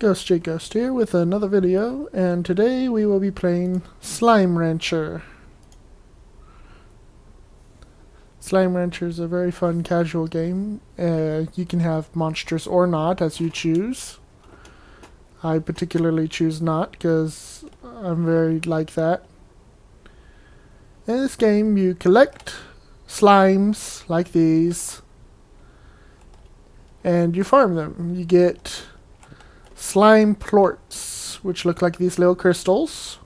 Ghostjghost here with another video, and today we will be playing Slime Rancher. Slime Rancher is a very fun casual game. You can have monsters or not as you choose. I particularly choose not because I'm very like that. In this game you collect slimes like these and you farm them. You get slime plorts, which look like these little crystals.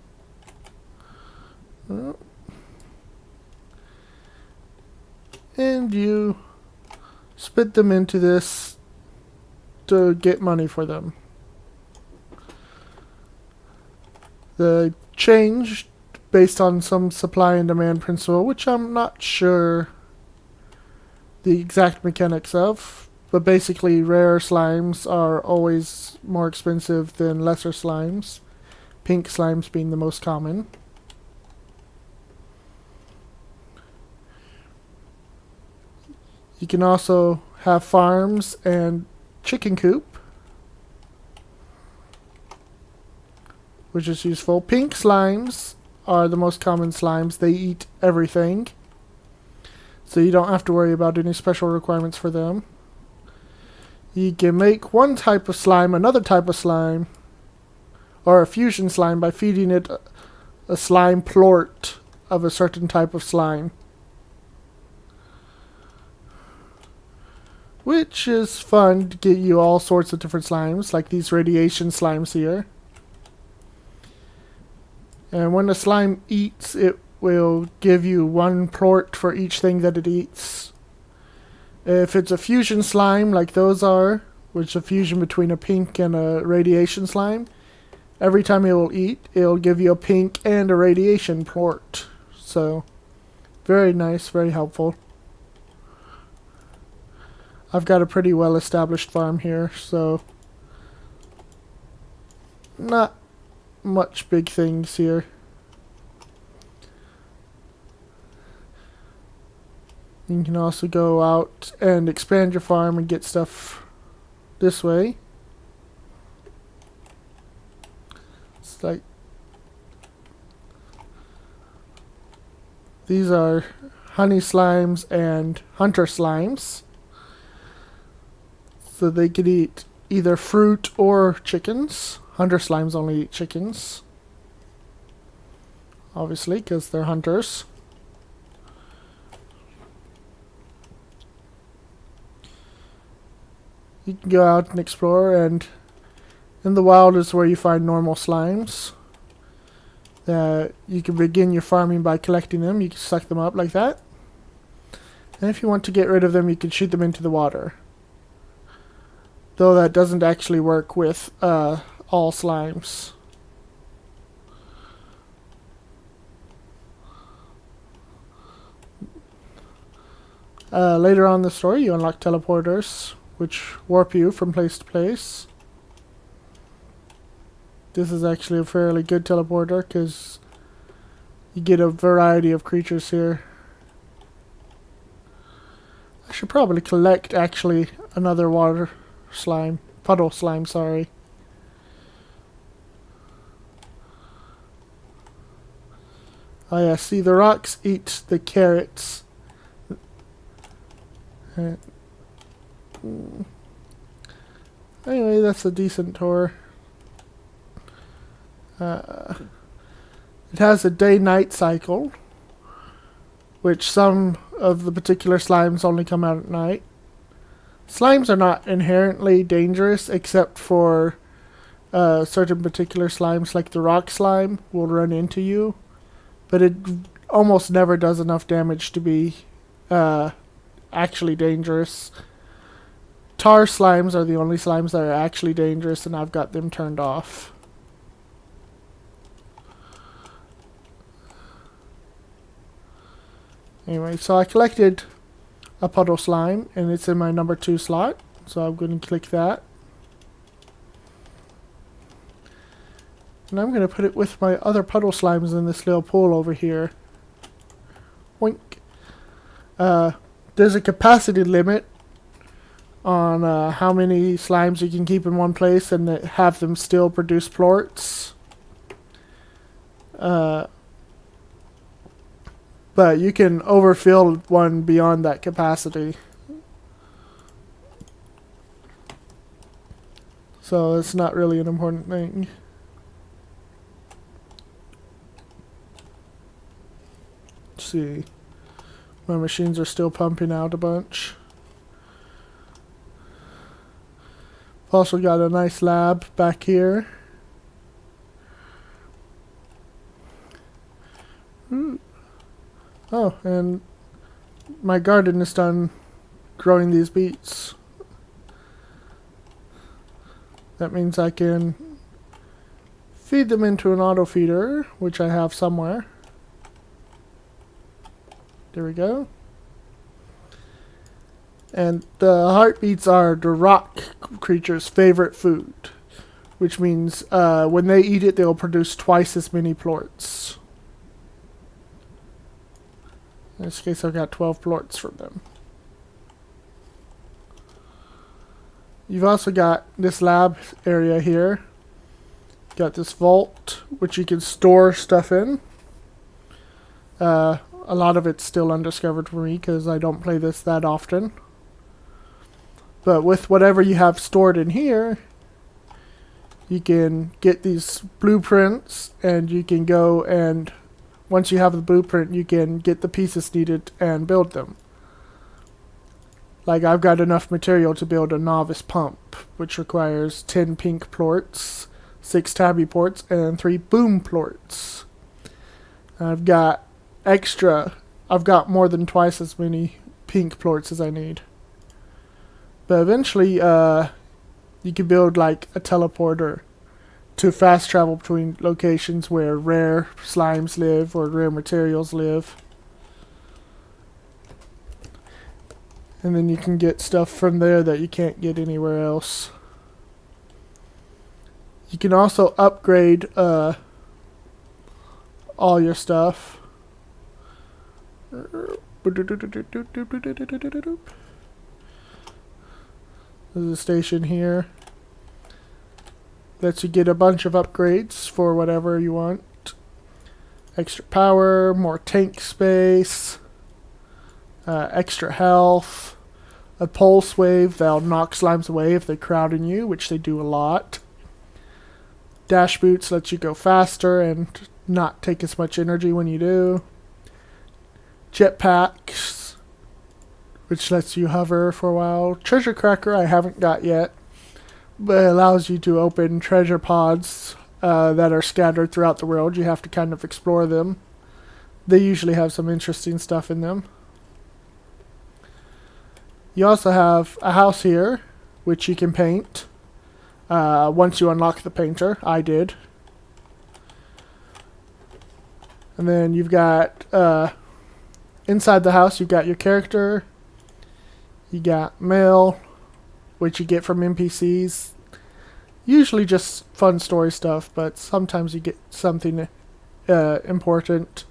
And you spit them into this to get money for them. They change based on some supply and demand principle, which I'm not sure the exact mechanics of. But basically, rare slimes are always more expensive than lesser slimes. Pink slimes being the most common. You can also have farms and chicken coop, which is useful. Pink slimes are the most common slimes. They eat everything, so you don't have to worry about any special requirements for them. You can make one type of slime another type of slime, or a fusion slime, by feeding it a slime plort of a certain type of slime, which is fun to get you all sorts of different slimes, like these radiation slimes here. And when a slime eats, it will give you one plort for each thing that it eats. If it's a fusion slime, like those are, which is a fusion between a pink and a radiation slime, every time it will eat, it'll give you a pink and a radiation plort. So, very nice, very helpful. I've got a pretty well established farm here, so not much big things here. You can also go out and expand your farm and get stuff this way. It's like these are honey slimes and hunter slimes. So they could eat either fruit or chickens. Hunter slimes only eat chickens, obviously, because they're hunters. You can go out and explore, and in the wild is where you find normal slimes. You can begin your farming by collecting them. You can suck them up like that. And if you want to get rid of them, you can shoot them into the water. Though that doesn't actually work with all slimes. Later on in the story, you unlock teleporters, which warp you from place to place. This is actually a fairly good teleporter because you get a variety of creatures here. I should probably collect actually another water slime. Puddle slime, sorry. Oh yeah, see, the rocks eat the carrots. Anyway, that's a decent tour. It has a day-night cycle, which some of the particular slimes only come out at night. Slimes are not inherently dangerous, except for certain particular slimes, like the rock slime will run into you, but it almost never does enough damage to be actually dangerous. Tar slimes are the only slimes that are actually dangerous, and I've got them turned off. Anyway, so I collected a puddle slime, and it's in my number 2 slot, so I'm going to click that. And I'm going to put it with my other puddle slimes in this little pool over here. Oink. There's a capacity limit on how many slimes you can keep in one place and have them still produce plorts. But you can overfill one beyond that capacity. So it's not really an important thing. Let's see. My machines are still pumping out a bunch. Also got a nice lab back here. Oh, and my garden is done growing these beets. That means I can feed them into an auto feeder, which I have somewhere. There we go. And the heartbeats are the rock creature's favorite food, which means when they eat it, they'll produce twice as many plorts. In this case, I've got 12 plorts from them. You've also got this lab area here. Got this vault, which you can store stuff in. A lot of it's still undiscovered for me because I don't play this that often. But with whatever you have stored in here, you can get these blueprints, and you can go and once you have the blueprint, you can get the pieces needed and build them. Like I've got enough material to build a novice pump, which requires 10 pink plorts, 6 tabby plorts, and 3 boom plorts. I've got more than twice as many pink plorts as I need. But eventually, you can build like a teleporter to fast travel between locations where rare slimes live or rare materials live. And then you can get stuff from there that you can't get anywhere else. You can also upgrade all your stuff. There's a station here. Lets you get a bunch of upgrades for whatever you want. Extra power, more tank space, extra health, a pulse wave that'll knock slimes away if they crowd on you, which they do a lot. Dash boots lets you go faster and not take as much energy when you do. Jetpacks, which lets you hover for a while. Treasure cracker I haven't got yet, but it allows you to open treasure pods that are scattered throughout the world. You have to kind of explore them. They usually have some interesting stuff in them. You also have a house here, which you can paint. Once you unlock the painter, I did. And then you've got, inside the house, you've got your character. You got mail, which you get from NPCs. Usually just fun story stuff, but sometimes you get something important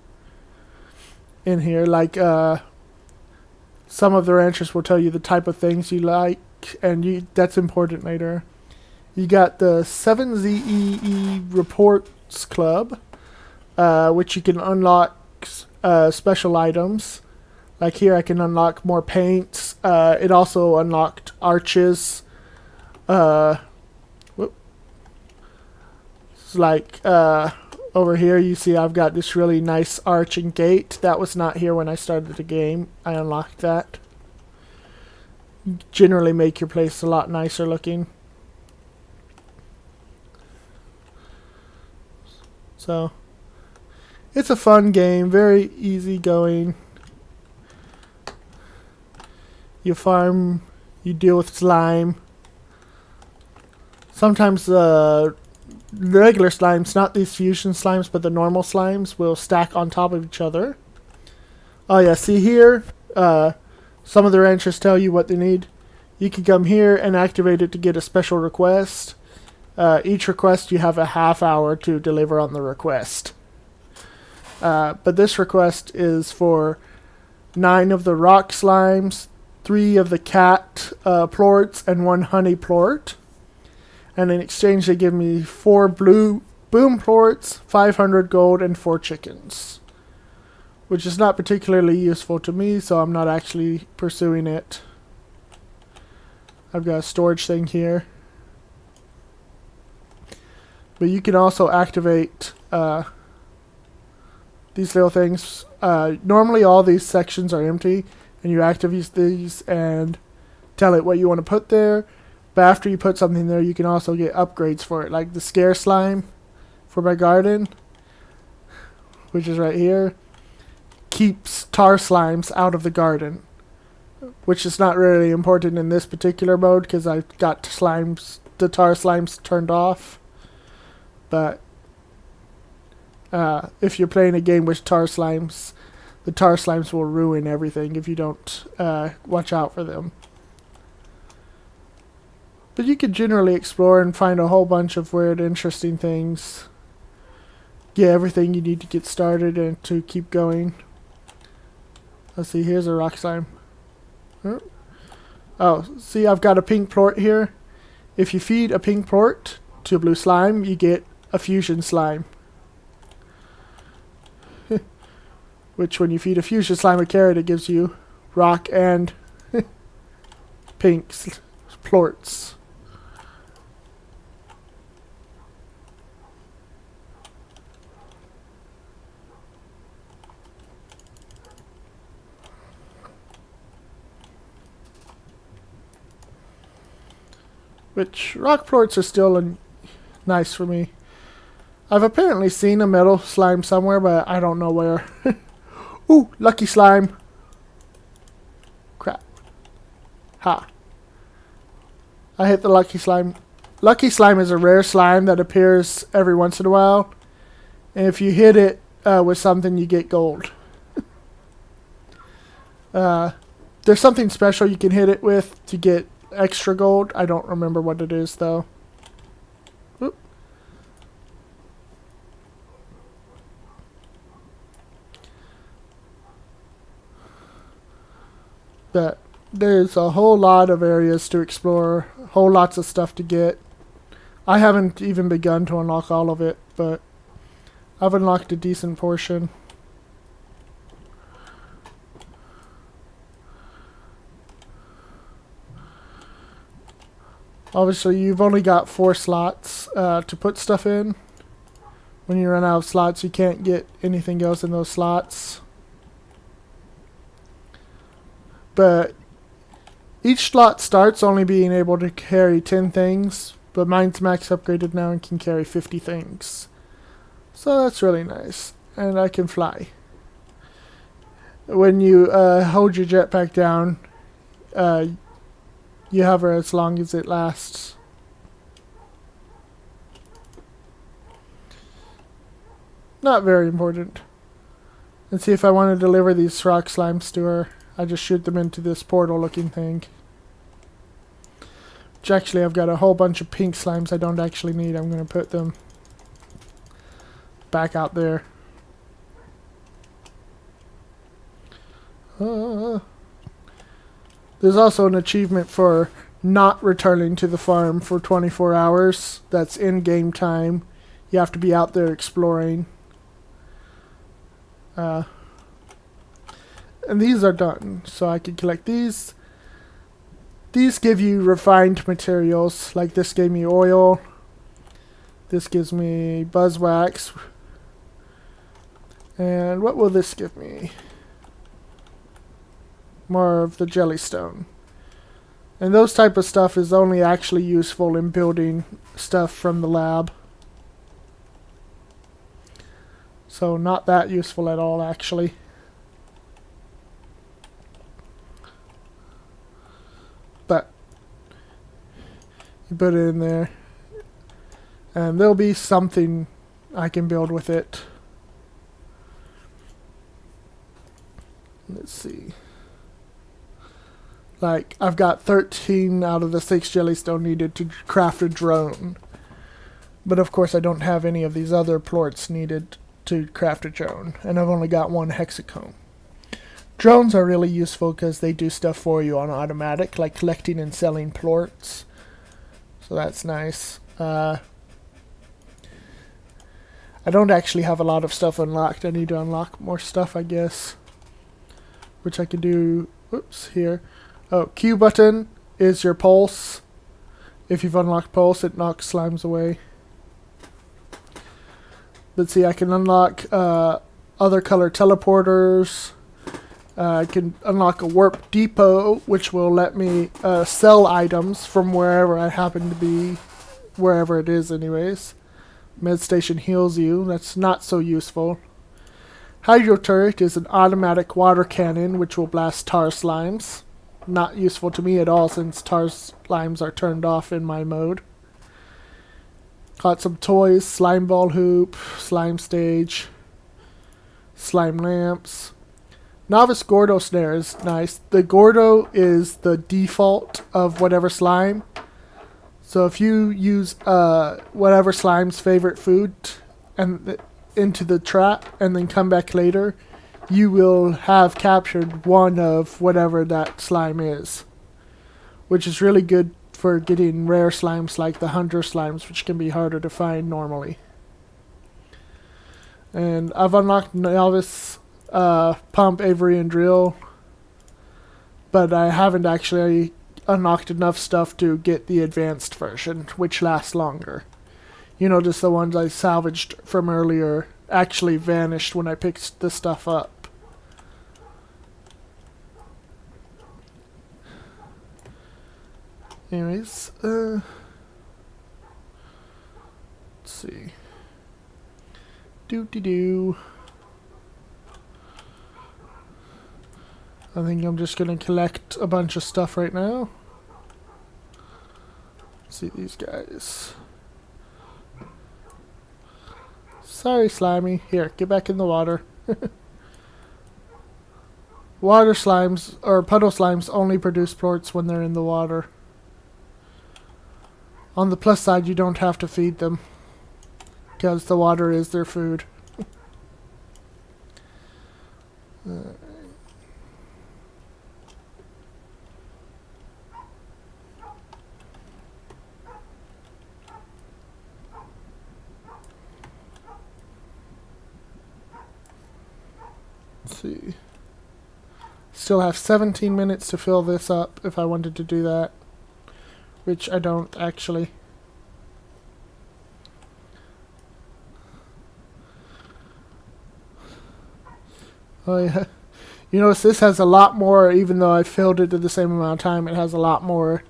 in here. Like some of the ranchers will tell you the type of things you like, and that's important later. You got the 7ZEE Reports Club, which you can unlock special items. Like here I can unlock more paints. It also unlocked arches. It's like over here you see I've got this really nice arch and gate. That was not here when I started the game. I unlocked that. Generally make your place a lot nicer looking. So it's a fun game, very easy going. You farm, you deal with slime. Sometimes the regular slimes, not these fusion slimes, but the normal slimes, will stack on top of each other. Oh yeah, see here, some of the ranchers tell you what they need. You can come here and activate it to get a special request. Each request you have a half hour to deliver on the request. But this request is for 9 of the rock slimes, 3 of the cat plorts and 1 honey plort. And in exchange, they give me 4 blue boom plorts, 500 gold, and 4 chickens. Which is not particularly useful to me, so I'm not actually pursuing it. I've got a storage thing here. But you can also activate these little things. Normally all these sections are empty, and you activate these and tell it what you want to put there. But after you put something there, you can also get upgrades for it, like the scare slime for my garden, which is right here, keeps tar slimes out of the garden, which is not really important in this particular mode because I've got the tar slimes turned off. But if you're playing a game with tar slimes, the tar slimes will ruin everything if you don't watch out for them. But you can generally explore and find a whole bunch of weird, interesting things. Get everything you need to get started and to keep going. Let's see, here's a rock slime. Oh, see, I've got a pink plort here. If you feed a pink plort to a blue slime, you get a fusion slime. Which, when you feed a fusion slime a carrot, it gives you rock and pink plorts. Which, rock plorts are still nice for me. I've apparently seen a metal slime somewhere, but I don't know where. Ooh, lucky slime. Crap. Ha. I hit the lucky slime. Lucky slime is a rare slime that appears every once in a while. And if you hit it with something, you get gold. There's something special you can hit it with to get extra gold. I don't remember what it is, though. Oop. But there's a whole lot of areas to explore, whole lots of stuff to get. I haven't even begun to unlock all of it, but I've unlocked a decent portion. Obviously, you've only got 4 slots to put stuff in. When you run out of slots, you can't get anything else in those slots. But each slot starts only being able to carry 10 things, but mine's max upgraded now and can carry 50 things. So that's really nice. And I can fly. When you hold your jetpack down, you hover as long as it lasts. Not very important. Let's see, if I want to deliver these rock slimes to her, I just shoot them into this portal looking thing. Which actually, I've got a whole bunch of pink slimes I don't actually need. I'm going to put them back out there. There's also an achievement for not returning to the farm for 24 hours. That's in-game time. You have to be out there exploring. And these are done, so I can collect these. These give you refined materials, like this gave me oil. This gives me buzzwax. And what will this give me? More of the jellystone. And those type of stuff is only actually useful in building stuff from the lab. So not that useful at all, actually. But you put it in there, and there'll be something I can build with it. Let's see. Like, I've got 13 out of the 6 jellystone needed to craft a drone. But of course I don't have any of these other plorts needed to craft a drone. And I've only got 1 hexacomb. Drones are really useful because they do stuff for you on automatic, like collecting and selling plorts. So that's nice. I don't actually have a lot of stuff unlocked. I need to unlock more stuff, I guess. Which I can do, whoops, here. Oh, Q button is your pulse. If you've unlocked pulse, it knocks slimes away. But see, I can unlock other color teleporters. I can unlock a warp depot, which will let me sell items from wherever I happen to be, wherever it is anyways. Med station heals you. That's not so useful. Hydro turret is an automatic water cannon, which will blast tar slimes. Not useful to me at all since tar slimes are turned off in my mode. Got some toys, slime ball hoop, slime stage, slime lamps. Novice Gordo snare is nice. The Gordo is the default of whatever slime. So if you use whatever slime's favorite food and into the trap and then come back later, you will have captured one of whatever that slime is. Which is really good for getting rare slimes like the hunter slimes, which can be harder to find normally. And I've unlocked Novice Pump, Avery, and Drill, but I haven't actually unlocked enough stuff to get the advanced version, which lasts longer. You know, just the ones I salvaged from earlier actually vanished when I picked the stuff up. Anyways, let's see. Doo-dee-doo. I think I'm just gonna collect a bunch of stuff right now. Let's see these guys. Sorry, Slimy. Here, get back in the water. Water slimes, or puddle slimes, only produce plorts when they're in the water. On the plus side, you don't have to feed them, because the water is their food. Let's see. Still have 17 minutes to fill this up if I wanted to do that. Which I don't actually. Oh yeah. You notice this has a lot more, even though I filled it to the same amount of time, it has a lot more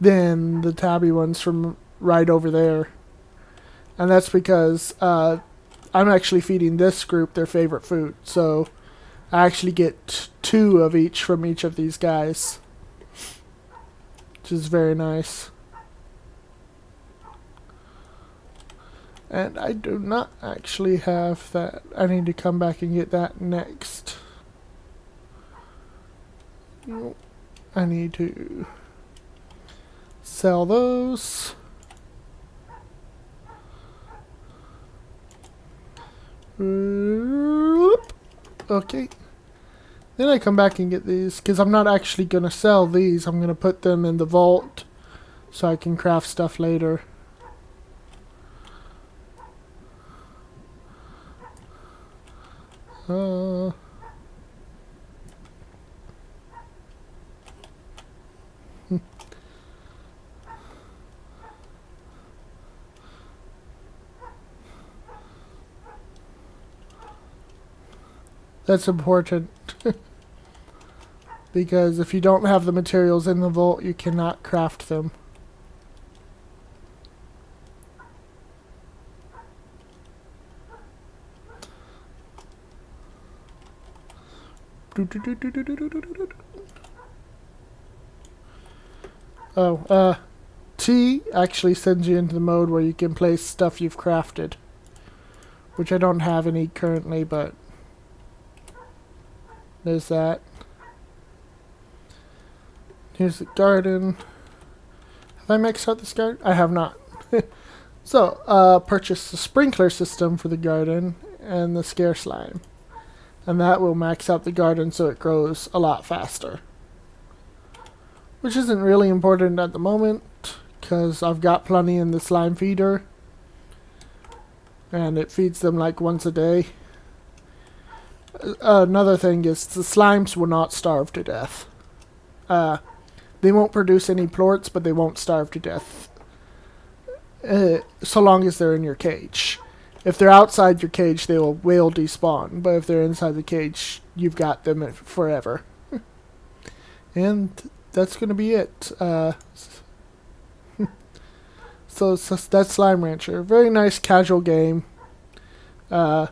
than the tabby ones from right over there. And that's because I'm actually feeding this group their favorite food. So I actually get 2 of each from each of these guys. Which is very nice. And I do not actually have that. I need to come back and get that next. I need to sell those. Okay. Then I come back and get these, because I'm not actually going to sell these. I'm going to put them in the vault so I can craft stuff later. That's important. Because if you don't have the materials in the vault, you cannot craft them. Oh, T actually sends you into the mode where you can place stuff you've crafted. Which I don't have any currently, but there's that. Here's the garden. Have I maxed out this garden? I have not. So, purchase the sprinkler system for the garden and the scare slime. and that will max out the garden so it grows a lot faster. Which isn't really important at the moment, because I've got plenty in the slime feeder, and it feeds them like once a day. Another thing is the slimes will not starve to death. They won't produce any plorts, but they won't starve to death. So long as they're in your cage. If they're outside your cage, they will despawn. But if they're inside the cage, you've got them forever. And that's going to be it. So that's Slime Rancher. Very nice casual game. You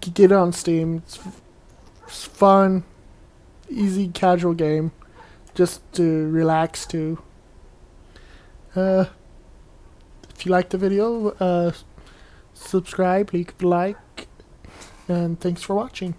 can get it on Steam. It's fun, easy, casual game. Just to relax to. If you liked the video, subscribe, leave a like, and thanks for watching.